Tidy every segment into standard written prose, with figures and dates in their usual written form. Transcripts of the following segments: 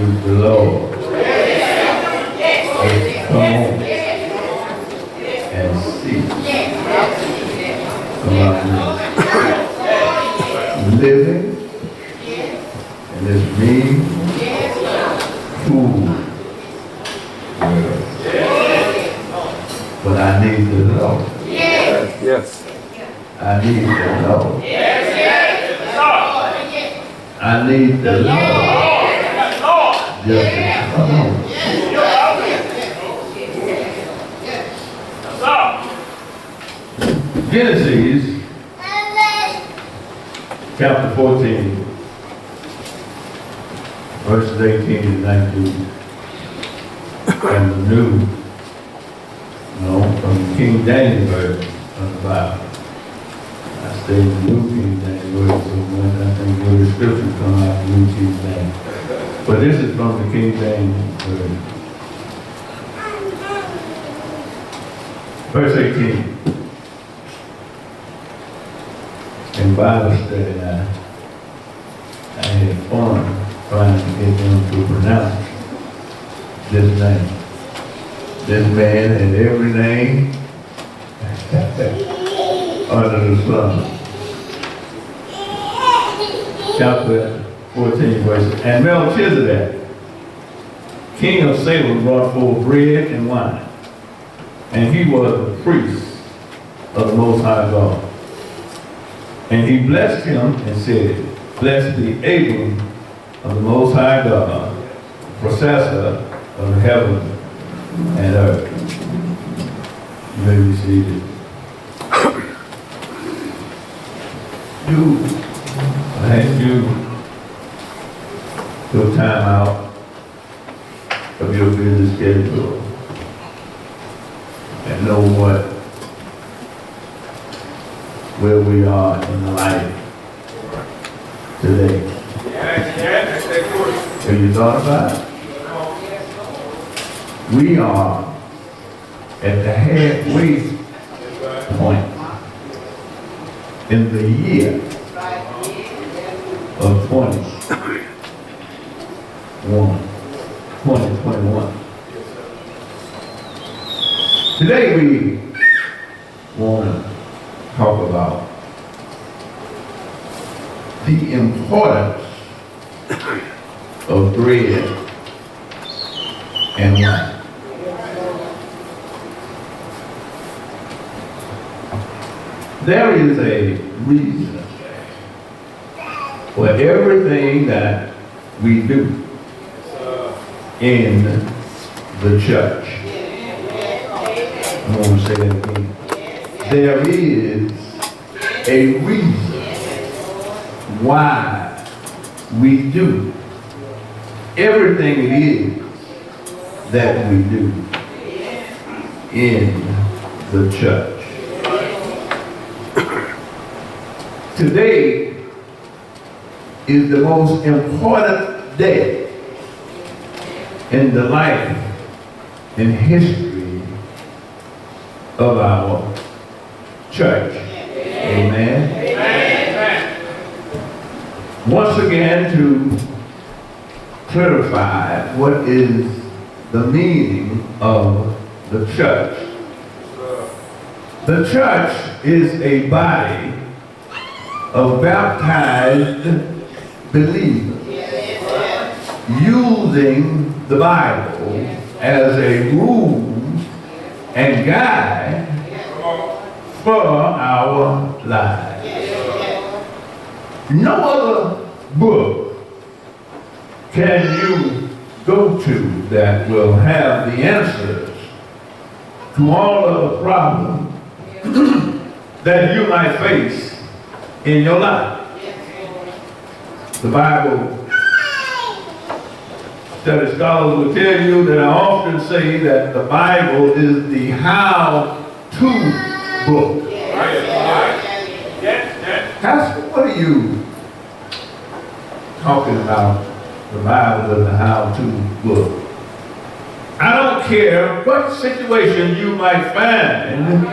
praise the Lord. Come on and see. Come on. Living in this mean fool world. But I need to know. Yes. I need to know. I need to know. Just come on. Genesis chapter 14, verses 18 to 19. And the new, from the King James Version of the Bible. I stay in the New King James Version, so when I think where the scriptures come out of the New King James. But this is from the King James Version. Verse 18. In Bible study now, I had fun trying to get them to pronounce this name. This man had every name under the sun. Chapter 14 verse. And Melchizedek, king of Salem, brought forth bread and wine. And he was the priest of the Most High God. And he blessed him and said, Blessed be Abram of the Most High God, possessor of heaven and earth. You may be seated. I ask you to time out of your busy schedule and know where we are in life today. Have you thought about it? We are at the halfway point in the year of 2021. Today we want to talk about the importance of bread and wine. There is a reason for everything that we do in the church. I'm going to say that again. There is a reason why we do everything it is that we do in the church. Today is the most important day in the life and history of our church. Amen. Amen. Once again, to clarify what is the meaning of the church. The church is a body of baptized believers using the Bible as a rule and guide for our lives. No other book can you go to that will have the answers to all of the problems that you might face in your life. The Bible study scholars will tell you that I often say that the Bible is the how-to book. Pastor, what are you talking about? The Bible is the how-to book. I don't care what situation you might find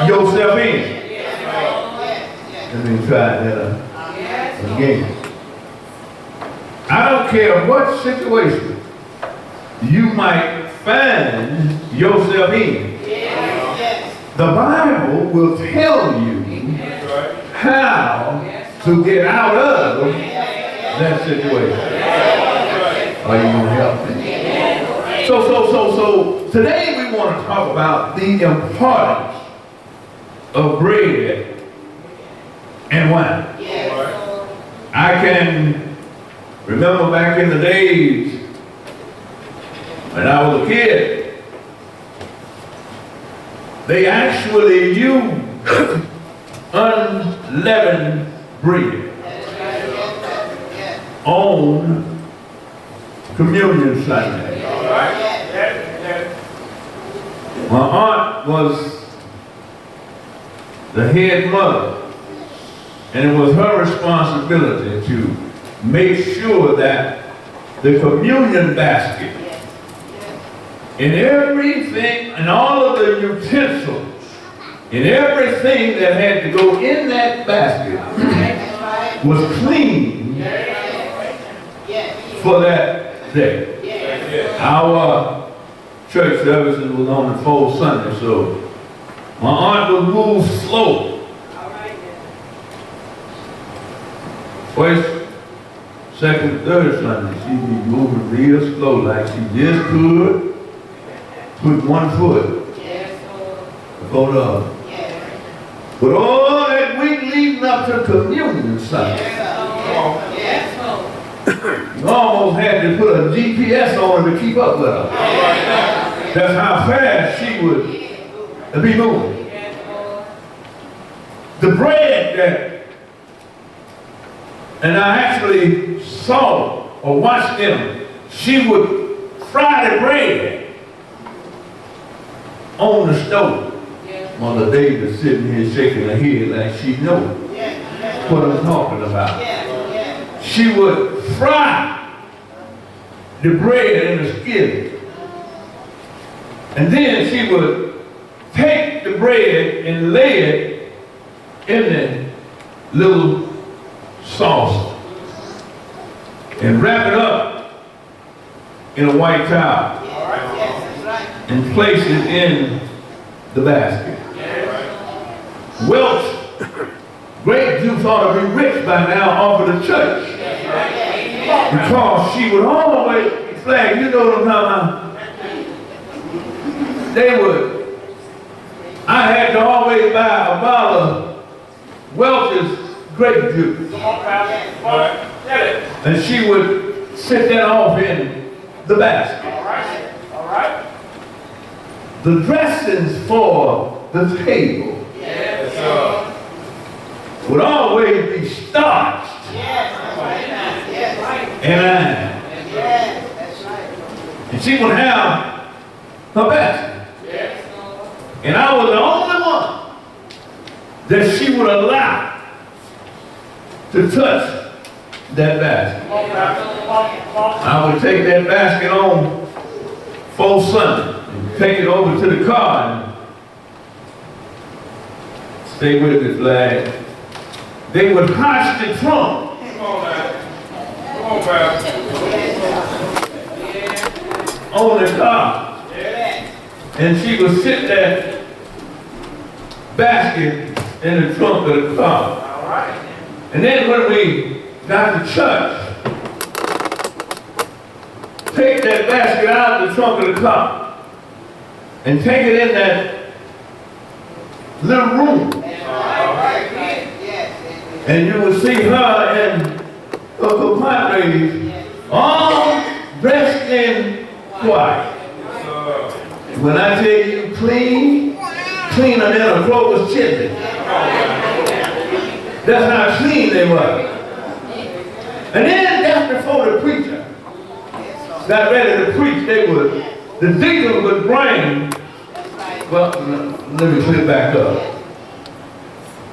yourself in. Let me try that again. I don't care what situation you might find yourself in. The Bible will tell you how to get out of that situation. Are you going to help me? So today we want to talk about the importance of bread and wine. I can remember back in the days when I was a kid, they actually used unleavened bread on Communion Sunday. My aunt was the head mother, and it was her responsibility to make sure that the communion basket and everything and all of the utensils and everything that had to go in that basket was clean for that day. Our church services was on the fourth Sunday, so my aunt would move slow. First, second, third Sunday, she'd be moving real slow, like she just could put one foot before the other. But all that week leading up to Communion Sunday, you almost had to put a GPS on her to keep up with her. That's how fast she would be moving. The bread that, and I actually saw or watched them, she would fry the bread on the stove. Mother David sitting here shaking her head like she knows what I'm talking about. She would fry the bread in the skillet. And then she would take the bread and lay it in the little sauce and wrap it up in a white towel and place it in the basket. Welch grape juice ought to be rich by now off of the church, because she would always flag, you know what I'm talking about? I had to always buy a bottle of Welch's grape juice. And she would set that off in the basket. All right. The dressings for the table would always be starched and ironed. And she would have her basket. And I was the only one that she would allow to touch that basket. I would take that basket on full Sunday and take it over to the car and stay with this lad. They would hush the trunk. Come on, Pastor. On the car. And she would sit that basket in the trunk of the car. All right. And then when we got to church, take that basket out of the trunk of the car and take it in that little room. And you would see her and her compadres all dressed in white. When I tell you cleaner than a Clovis chimney. That's how clean they were. And then just before the preacher got ready to preach, the deacon would bring, well, let me put it back up.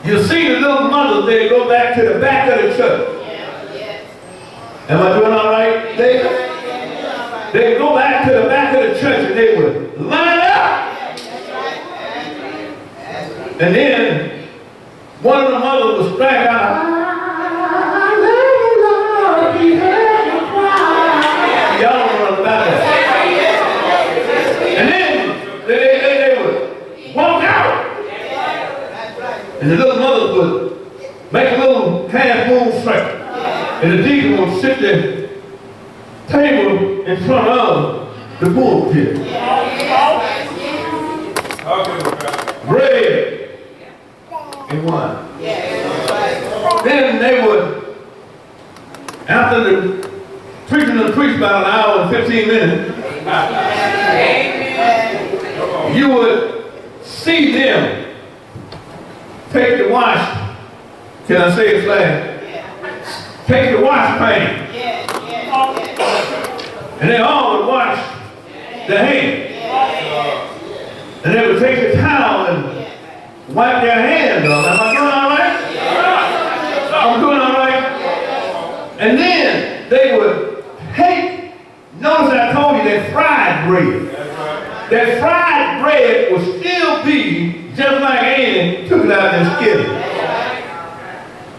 You see the little mothers, they go back to the back of the church. Am I doing all right, David? They go back to the back of the church and they would line up. And then one of the mothers would strike out, I love you, Lord, he had And the little mothers would make a little half moon circle. And the deacon would sit the table in front of the pulpit. Bread and wine. Then they would, after the preaching would preach about an hour and 15 minutes, you would see them take the wash. Can I say it fast? Take the wash pan. And they all would wash their hands. And they would take the towel and wipe their hands off. Am I doing all right? I'm doing all right? And then they would take, notice I told you that fried bread. That fried bread would still be just like Annie took it out of the skillet.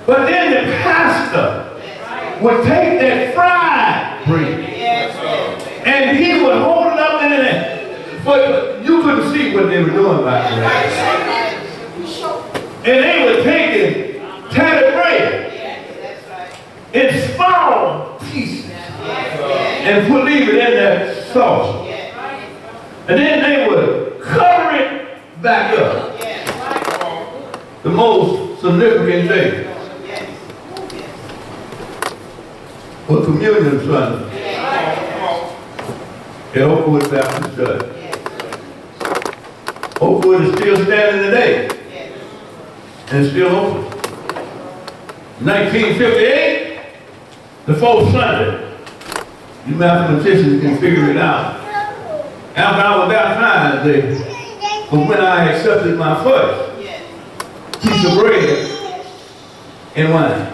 But then the pastor would take that fried bread and he would hold it up in there. But you couldn't see what they were doing back there. And they would take it, tattered bread in small pieces and leave it in that sauce. And then they would cover it back up. The most significant day was Communion Sunday at Oakwood Baptist Church. Oakwood is still standing today and still open. 1958, the fourth Sunday. You mathematicians can figure it out. After I was baptized, was when I accepted my first piece of bread and wine.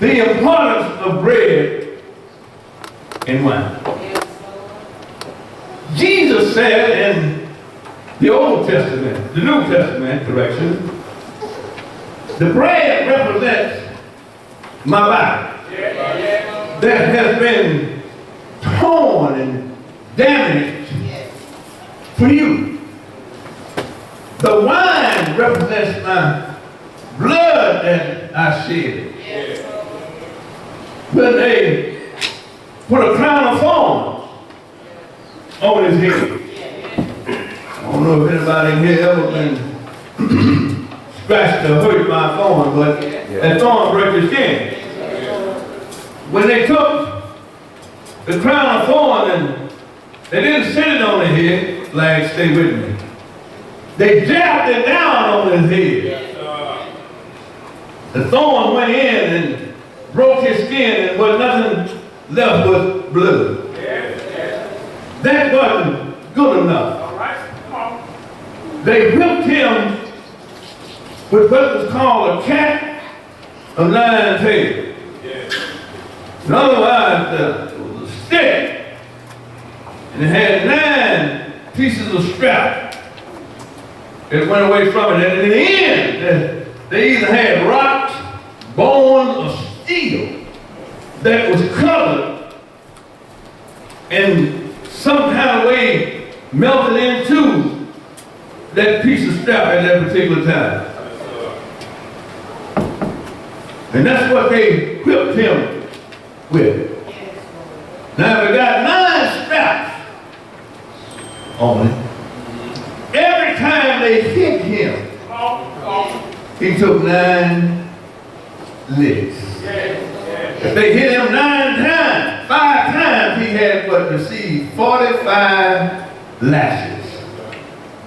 The importance of bread and wine. Jesus said in the Old Testament, the New Testament, correction, the bread represents my body that has been torn and damaged for you. The wine represents my blood that I shed. When they put a crown of thorns on his head. I don't know if anybody in here ever been scratched or hurt by a thorn, but that thorn breaks your skin. When they took the crown of thorn and they didn't sit it on his head, like stay with me. They jabbed it down on his head. The thorn went in and broke his skin and was nothing left but blood. That wasn't good enough. They whipped him with what was called a cat of nine tails. In other words, it was a stick, and it had 9 pieces of strap that went away from it. And in the end, they either had rocks, bones, or steel that was covered and some kind of way melted into that piece of strap at that particular time. And that's what they whipped him with. Now they got 9 straps on it. Every time they hit him, he took 9 licks. If they hit him 9 times, 5 times, he had but received 45 lashes.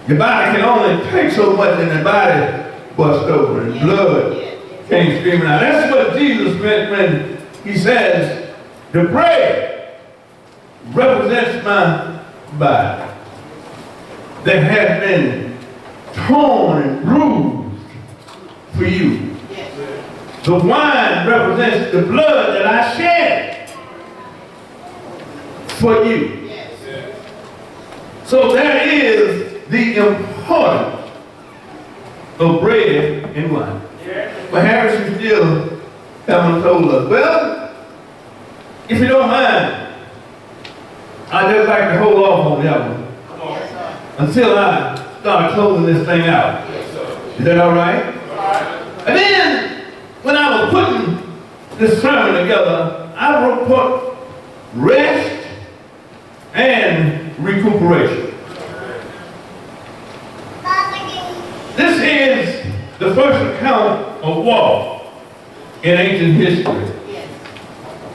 Your body can only take so much and the body bust over and blood came screaming out. That's what Jesus meant when he says, the bread represents my body that has been torn and bruised for you. The wine represents the blood that I shed for you. So there is the importance of bread and wine. But Harrison still haven't told us. Well, if you don't mind, I'd just like to hold off on that one until I start closing this thing out. Is that all right? And then, when I was putting this sermon together, I put rest and recuperation. This is the first account of war in ancient history.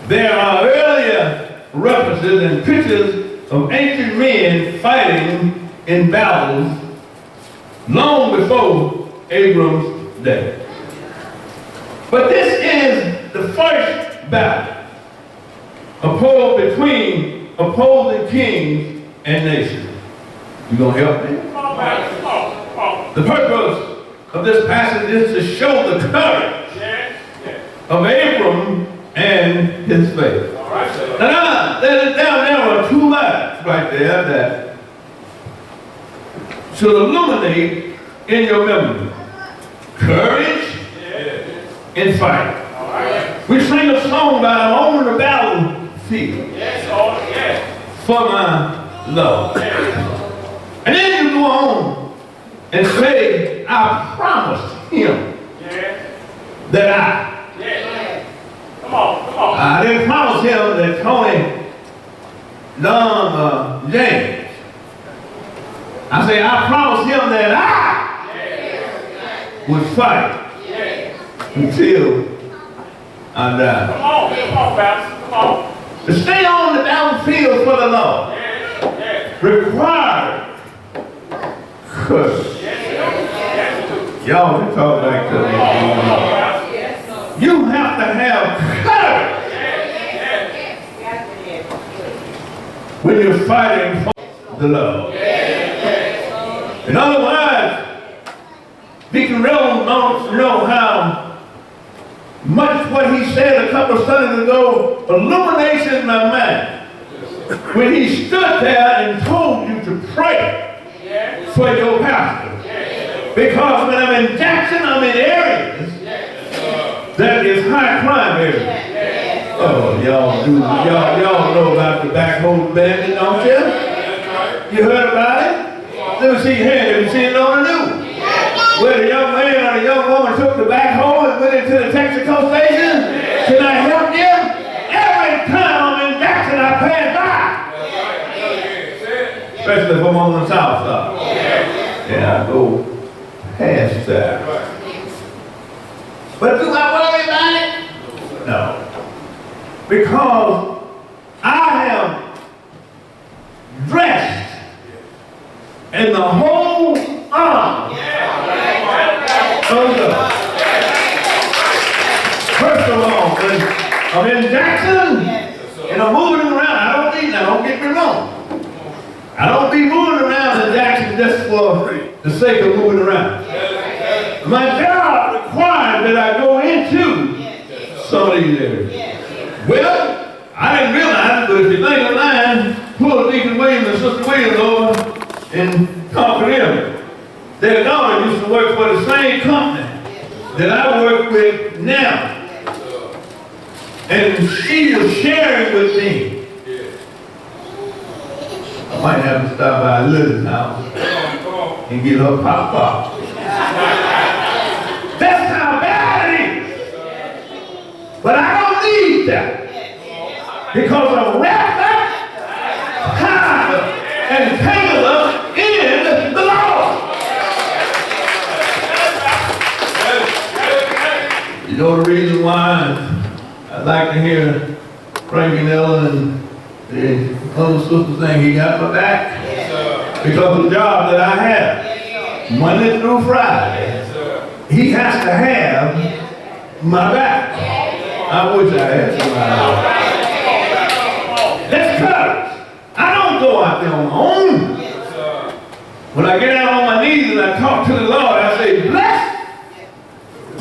There are earlier references and pictures of ancient men fighting in battles long before Abram's day. But this is the first battle between opposing kings and nations. You gonna help me? The purpose of this passage is to show the courage of Abram and his faith. Now, there are two lines right there that should illuminate in your memory. Courage and fight. We sing a song about I'm on the battlefield for my love. And then you go on and say, I promised him that I didn't promise him that Tony, Don, James. I say, I promised him that I would fight until I die. Come on, Pastor. Come on. To stay on the battlefield for the Lord requires courage. Y'all can talk back to me. You have to have courage when you're fighting for the Lord. In other words, Deacon Rome know how much what he said a couple of Sundays ago illuminates my mind. When he stood there and told you to pray for your pastor. Because when I'm in Jackson, I'm in areas that is high crime areas. Oh, y'all know about the backhoe bandit, don't you? You heard about it? Let me see your hand. Have you seen it on the news? Where the young man or the young woman took the backhoe and went into the Texaco station? Can I help you? Every time I'm in Jackson, I pass by. Especially if I'm on the south side. Yeah, I go past that. But do I worry about it? No. Because I am dressed in the whole arm of God. First of all, when I'm in Jackson and I'm moving around, don't get me wrong. I don't be moving around in Jackson just for the sake of moving around. My job requires that I go into some of these areas. Well, I didn't realize it, but if you think of mine, pull Deacon Williams and Sister Williams over and talk to them. Their daughter used to work for the same company that I work with now. And she was sharing with me. I might have to stop by Lily's house and get her pop. That's how bad it is. But I don't need that. Because I'm wrapped up, tied up, and tangled up in the Lord. You know the reason why I like to hear Frank and Ella and the other sister saying he got my back? Because of the job that I have, Monday through Friday, he has to have my back. I wish I had somebody. That's courage. I don't go out there on my own. When I get out on my knees and I talk to the Lord, I say, blessed,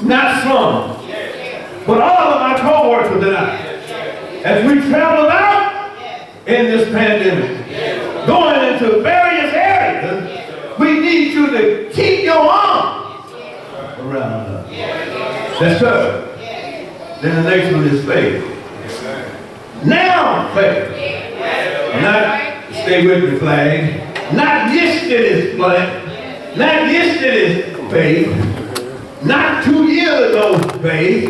not some, but all of my co-workers and I, as we travel out in this pandemic, going into various areas, we need you to keep your arms around us. That's courage. Then the next one is faith. Now faith. Not, stay with me, flag. Not yesterday's faith. Not 2 years ago faith,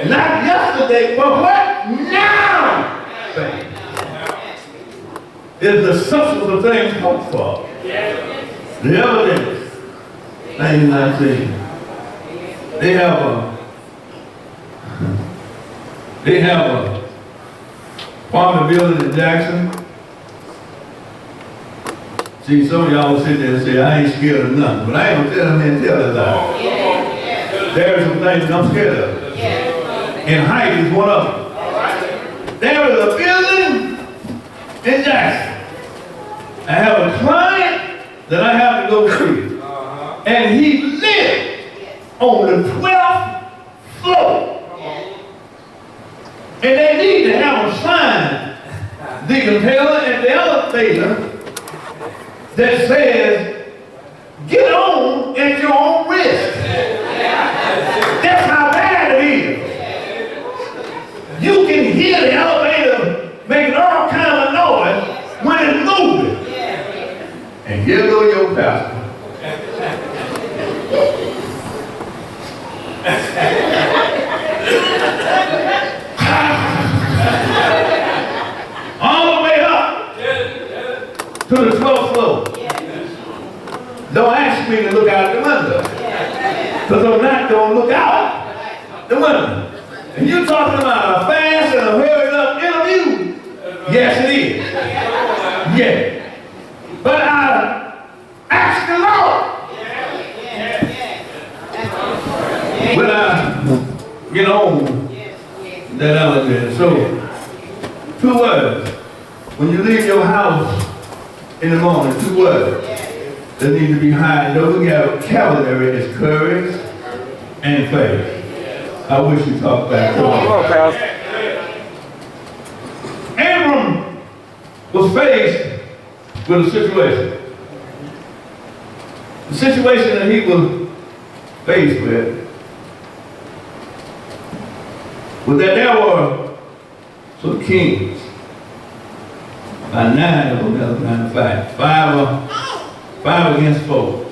not yesterday, but what? Now faith. Is the substance of things hoped for. The evidence, things not seen. They have a apartment building in Jackson. See, some of y'all sit there and say, I ain't scared of nothing, but I ain't gonna tell them and tell us that. There are some things I'm scared of. And height is one of them. There is a building in Jackson. I have a client that I have to go see. And he lived on the 12th floor. And they need to have a sign, the compeller and the elevator, that says, get on at your own risk. That's how bad it is. You can hear the elevator making all kind of noise when it's moving. And here go your pastor. All the way up to the 12th floor. Don't ask me to look out the window. Because I'm not going to look out the window. And you talking about a fast and a hurried up interview? Yes, it is. Yeah. But I asked the Lord when I get on that elevator. So, 2 words. When you leave your house in the morning, 2 words that need to be high. Those vocabulary is courage and faith. I wish you talked back to me. Abram was faced with a situation. The situation that he was faced with was that there were some kings, about 9 of them, that kind of fight. 5 against 4.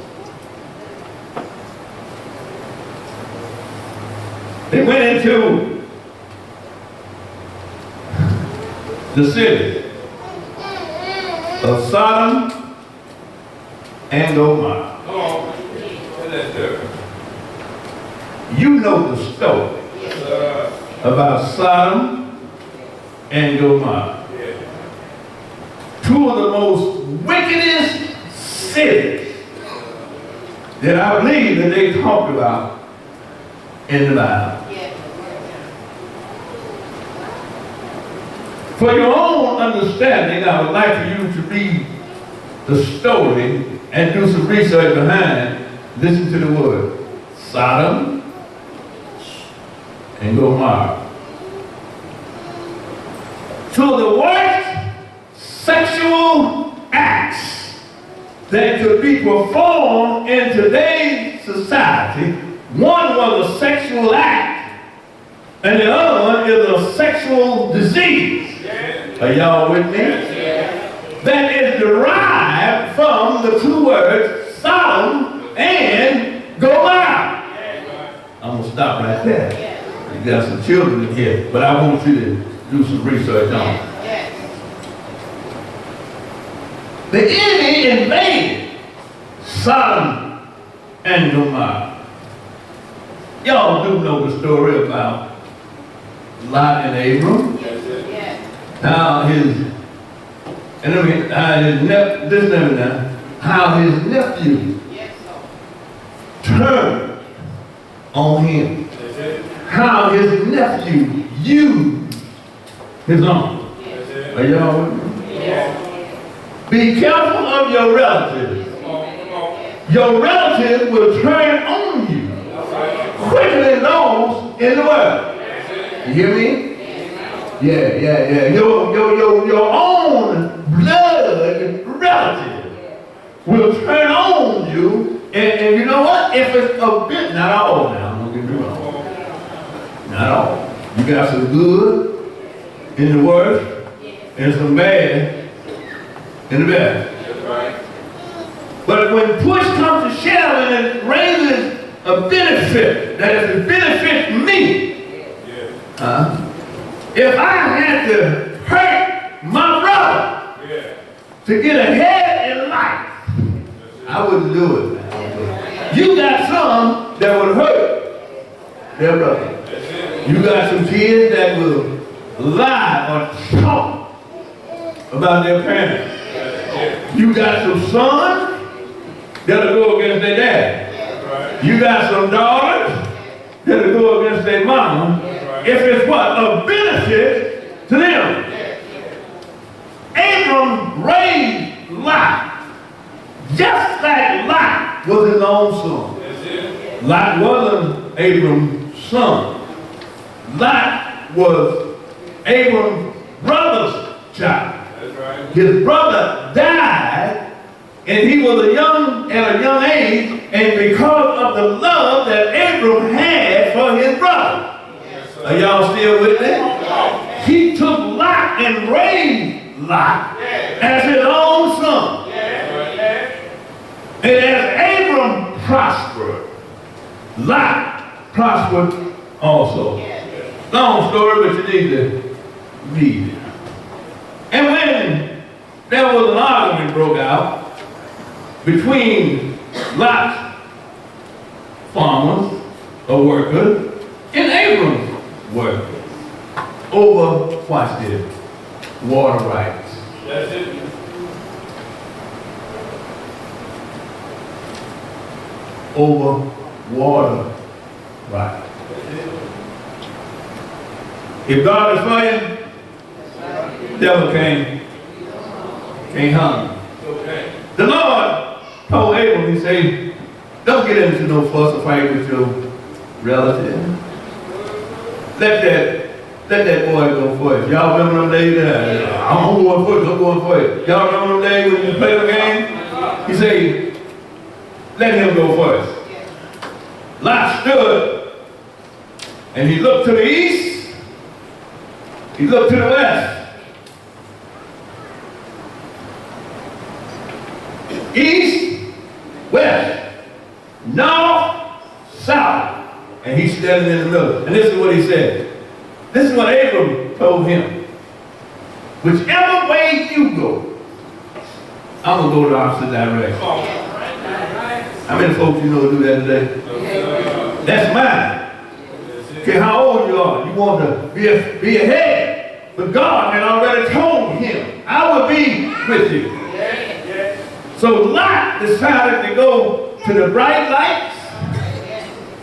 They went into the city of Sodom and Gomorrah. You know the story about Sodom and Gomorrah. 2 of the most wickedest cities that I believe that they talked about in the Bible. For your own understanding, I would like for you to read the story and do some research behind it. Listen to the word Sodom and Gomorrah. 2 of the worst sexual acts that could be performed in today's society. One was a sexual act, and the other one is a sexual disease. Are y'all with me? That is derived from the 2 words Sodom and Gomorrah. I'm going to stop right there. You got some children in here, but I want you to do some research on it. The enemy invaded Sodom and Gomorrah. Y'all do know the story about Lot and Abram. How how his nephew turned on him. How his nephew used his uncle. Are y'all with me? Be careful of your relatives. Your relatives will turn on you quicker than those in the world. You hear me? Yeah. Your own blood relative will turn on you, and you know what? If it's a bit, not all now, don't get me wrong. Not all. You got some good in the worst and some bad in the best. But when push comes to shove and it raises a benefit that is benefit me. If I had to hurt my brother to get ahead in life, I wouldn't do it. You got some that would hurt their brother. You got some kids that will lie or talk about their parents. You got some sons that'll go against their dad. You got some daughters that'll go against their mama. If it's what? A benefit to them. Abram raised Lot just like Lot was his own son. Lot wasn't Abram's son. Lot was Abram's brother's child. His brother died, and he was at a young age, and because of the love that Abram had for his brother. Are y'all still with me? He took Lot and raised Lot as his own son. And as Abram prospered, Lot prospered also. Long story, but you need to read it. And when there was an argument broke out between Lot's farmers or workers and Abram's workers over, watch this, water rights. That's it. Over water rights. If God is for you, devil can't harm you. The Lord told Abram, he said, don't get into no fuss or fight with your relative. Let that boy go first. Y'all remember them days? I'm going first. Y'all remember them days when you play the game? He said, let him go first. Lot stood, and he looked to the east, he looked to the west. East, west, north, south. And he's standing in the middle. And this is what he said. This is what Abram told him. Whichever way you go, I'm going to go the opposite direction. How many folks you know do that today? That's mine. Okay, how old you are, you want to be ahead. But God had already told him, I will be with you. So Lot decided to go to the bright lights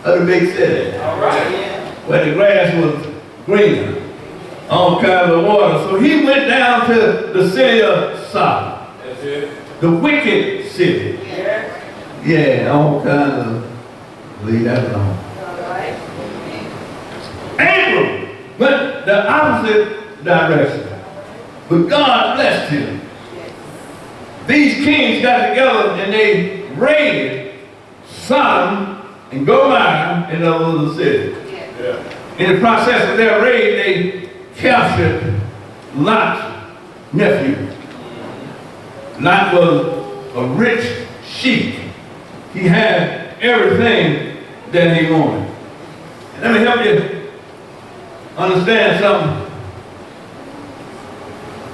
of the big city, where the grass was greener, all kinds of water. So he went down to the city of Sodom, the wicked city. Yeah, all kinds of, leave that alone. Abram went the opposite direction, but God blessed him. These kings got together and they raided Sodom and Gomorrah and those other cities. In the process of their raid, they captured Lot's nephew. Lot was a rich sheik. He had everything that he wanted. Let me help you understand something.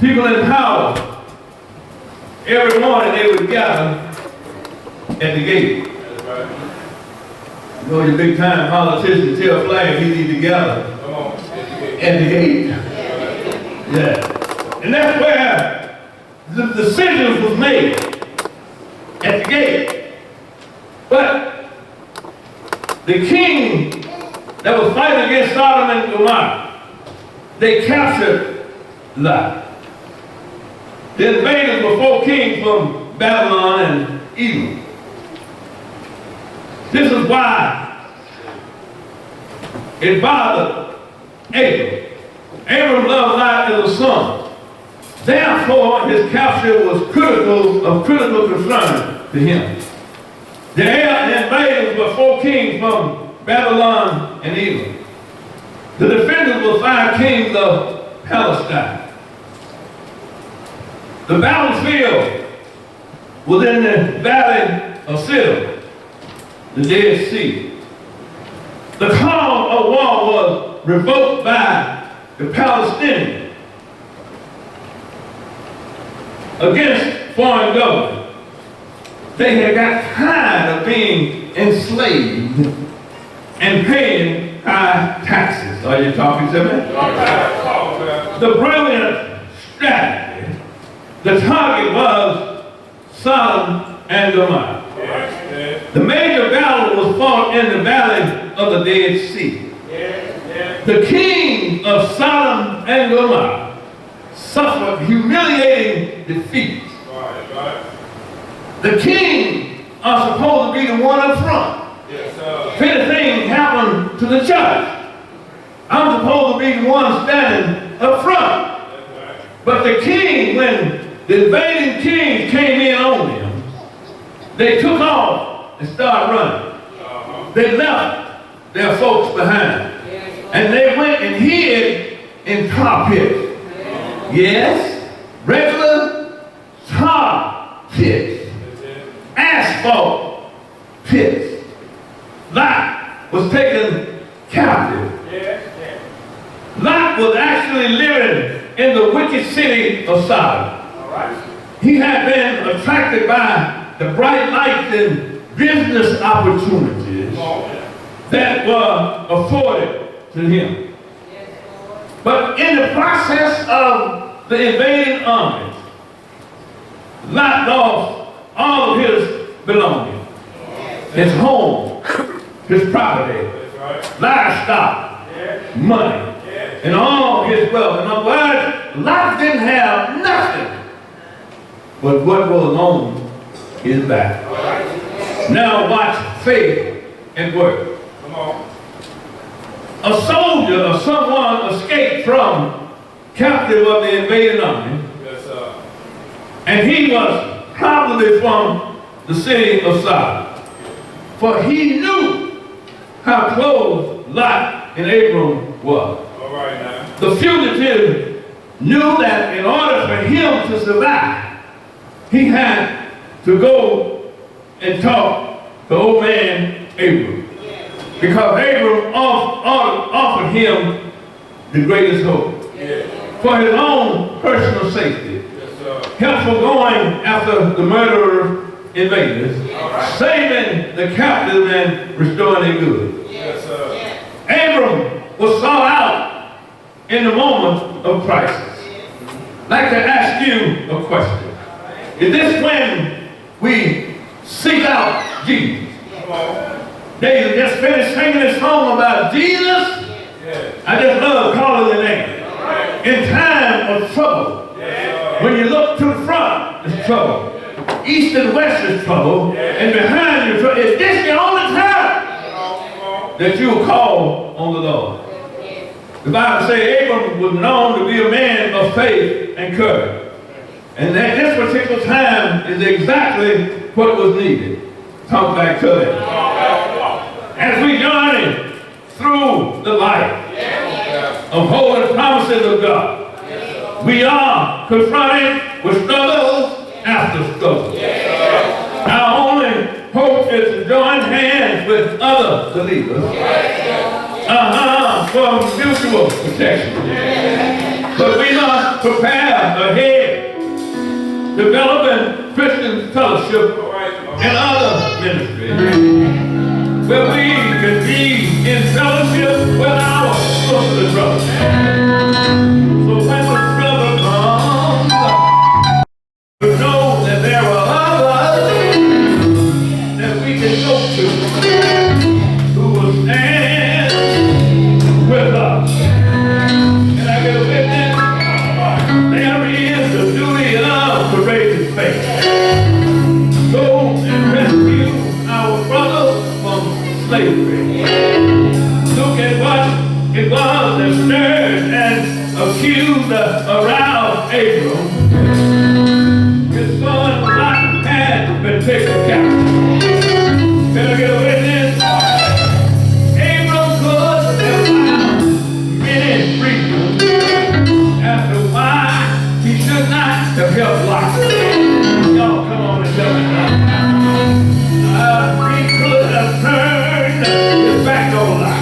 People in power, every morning they would gather at the gate. You know, your big time politicians tell Flag he need to gather at the gate. Yeah. And that's where the decisions was made, at the gate. But the king that was fighting against Sodom and Gomorrah, they captured Lot. The invaders were 4 kings from Babylon and Edom. This is why it bothered Abram. Abram loved Lot as a son. Therefore, his capture was of critical concern to him. The invaders were 4 kings from Babylon and Edom. The defenders were 5 kings of Palestine. The battlefield was in the valley of Siddim, the Dead Sea. the cause of war was revoked by the Palestinians against foreign government. They had got tired of being enslaved and paying high taxes. Are you talking to me? The brilliant strategy, the target was Sodom and Gomorrah. The major battle was fought in the valley of the Dead Sea. The king of Sodom and Gomorrah suffered humiliating defeat. The king are supposed to be the one up front. If anything happened to the church, I'm supposed to be the one standing up front. But the king, when the invading kings came in on them, they took off and started running. They left their folks behind. And they went and hid in tar pits. Yes, regular tar pits. Asphalt pits. Lot was taken captive. Lot was actually living in the wicked city of Sodom. He had been attracted by the bright lights and business opportunities that were afforded to him. But in the process of the invading army, Lot lost all of his belongings, his home, his property, livestock, money, and all his wealth. In other words, Lot didn't have nothing but what was on his back. Now watch faith and work. A soldier or someone escaped from captive of the invading army, and he was probably from the city of Sodom. For he knew how close Lot and Abram were. The fugitive knew that in order for him to survive, he had to go and talk to old man Abram. Because Abram offered him the greatest hope. For his own personal safety. Help for going after the murderer invaders, saving the captive and restoring their goods. Abram was sought out in the moment of crisis. I'd like to ask you a question. Is this when we seek out Jesus? They just finished singing this song about Jesus. I just love calling the name. In time of trouble, when you look to the front, it's trouble. East and west is trouble. And behind you, is this the only time that you will call on the Lord? The Bible says Abram was known to be a man of faith and courage. And at this particular time is exactly what was needed. Talk back to it. As we journey through the life of holy promises of God, we are confronted with struggles after struggles. Our only hope is to join hands with other believers for mutual protection. But we must prepare ahead, developing Christian fellowship and other ministries where we can be in fellowship with our sisters and brothers. So when the struggle comes, we know that there are others that we can go to who will stand with us. And I get a witness, there is the duty of courageous faith. Go and rescue our brothers from slavery. Look at what it was that stirred and accused around Abram. His son Lot had been taken captive. Can I get a witness? Abram could have found many reasons as to why he should not have helped Lot. Y'all come on and tell me now. He could have turned his back on Lot.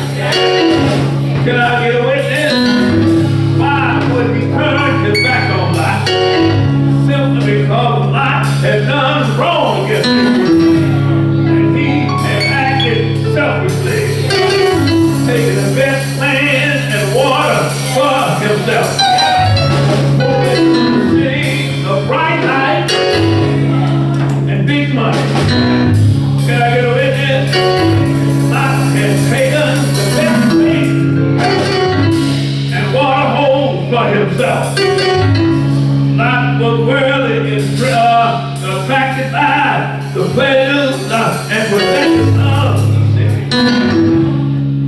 himself. Lot was worldly and attracted by the pleasures and possessions of the city.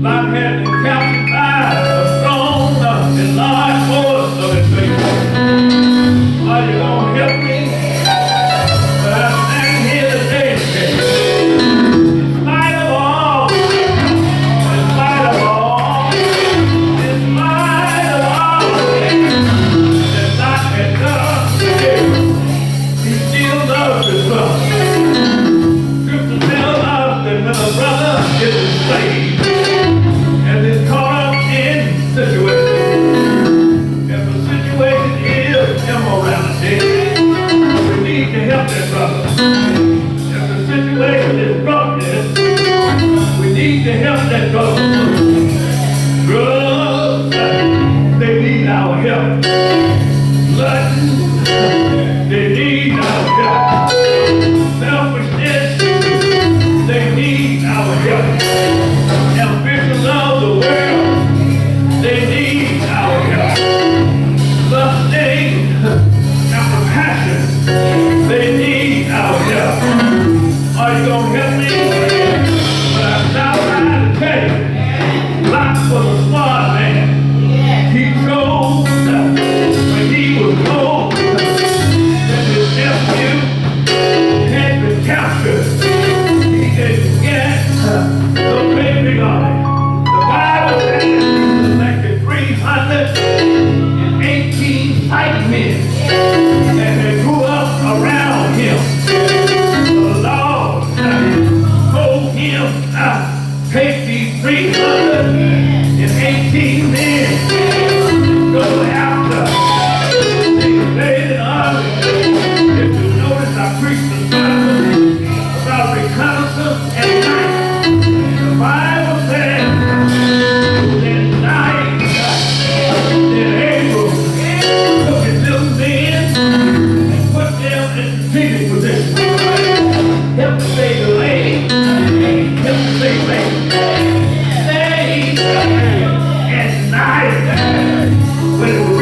Lot had been captured by a strong and large force of his people. Are you going to help me? But I'm standing here today. In spite of all, that Lot had done, he still loves his brother. Scripture tells us that when a brother is enslaved and is caught up in situation, if the situation is immorality, we need to help that brother. If the situation is brokenness, we need to help that brother. Drugs, they need our help. Lust, they need our help. Selfishness, they need our help. Ambitions of the world, they need our help. Lusting and passion, they need our help. Are you going to help me? But I'm not trying to tell you, Lot was a smart man. He chose when he was told that his nephew had been captured. He didn't get no baby on it. The Bible says he selected 318 white men and they grew up around him. The Lord told him, take these 318 men, go after these invaded armies. If you notice, I preached the sermon about reconnaissance at night. The Bible says that night, that Abram took his little men and put them in strategic position. Help to save the land, help to save land. At night, when it was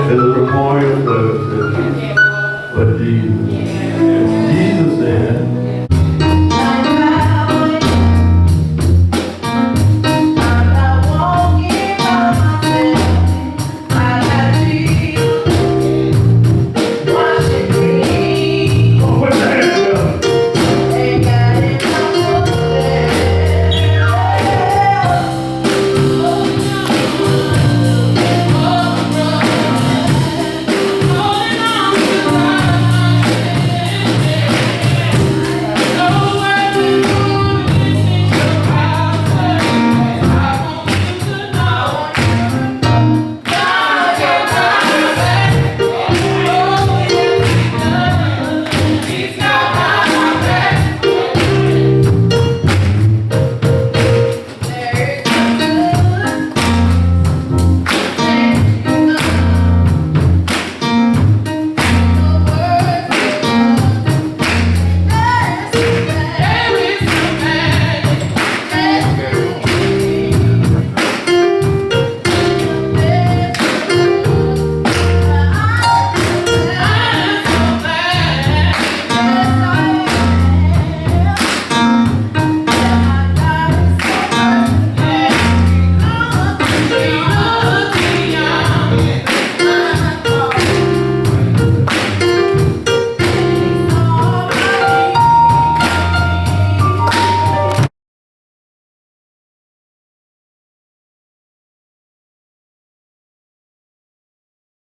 There's a memorial service for Jesus.